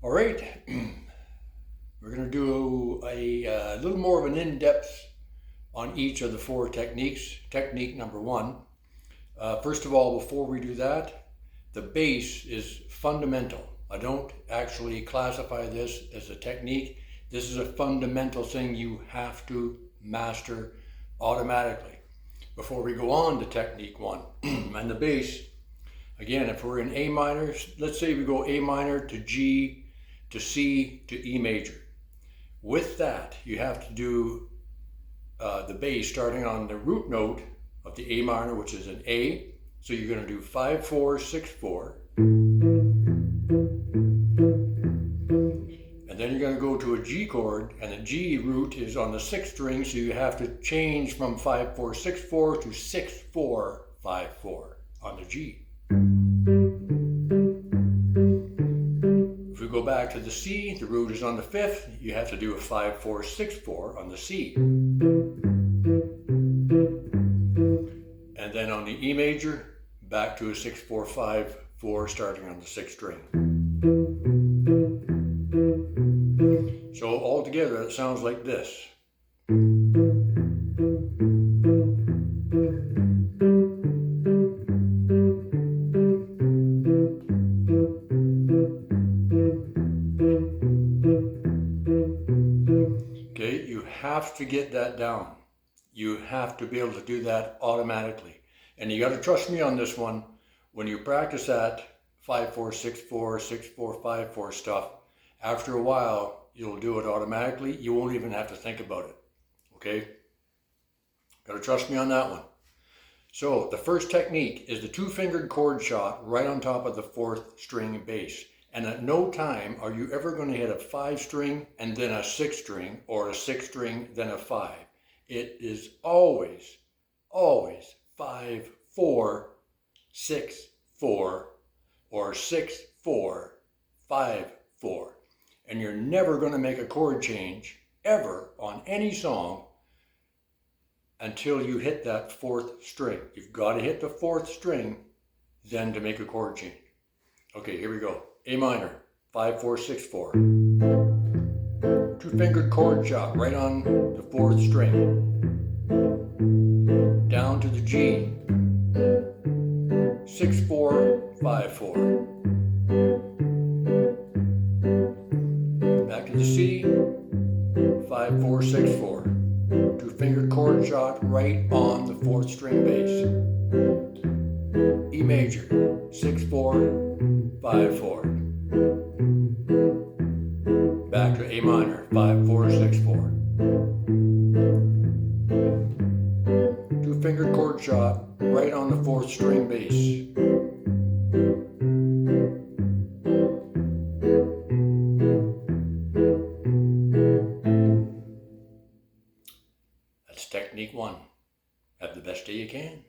All right, we're going to do a little more of an in-depth on each of the four techniques. Technique number one. First of all, before we do that, the bass is fundamental. I don't actually classify this as a technique. This is a fundamental thing you have to master automatically. Before we go on to technique one, and the bass, again, if we're in A minor, let's say we go A minor to G to C to E major. With that, you have to do the bass starting on the root note of the A minor, which is an A. So you're going to do 5, 4, 6, 4. And then you're going to go to a G chord, and the G root is on the 6th string, so you have to change from 5, 4, 6, 4 to 6, 4, 5, 4 on the G. If we go back to the C, the root is on the 5th, you have to do a 5, 4, 6, 4 on the C. And then on the E major, back to a 6, 4, 5, 4 starting on the 6th string. So altogether it sounds like this. Okay, you have to get that down. You have to be able to do that automatically. And you got to trust me on this one. When you practice that 5, 4, 6, 4, 6, 4, 5, 4 stuff, after a while, you'll do it automatically. You won't even have to think about it. Okay? Got to trust me on that one. So the first technique is the 2-fingered chord shot right on top of the 4th string bass. And at no time are you ever going to hit a 5 string and then a 6 string, or a 6 string then a 5. It is always 5, 4, 6, 4, or 6, 4, 5, 4. And you're never going to make a chord change ever on any song until you hit that 4th string. You've got to hit the 4th string then to make a chord change. Okay, here we go. A minor, 5, 4, 6, 4. 2-fingered chord shot right on the 4th string. Down to the G. 6, 4, 5, 4. Back to the C. 5, 4, 6, 4. 2-fingered chord shot right on the 4th string bass. E major, 6, 4, 5, 4. Back to A minor, 5, 4, 6, 4. 2-fingered chord shot right on the 4th string bass. That's technique one. Have the best day you can.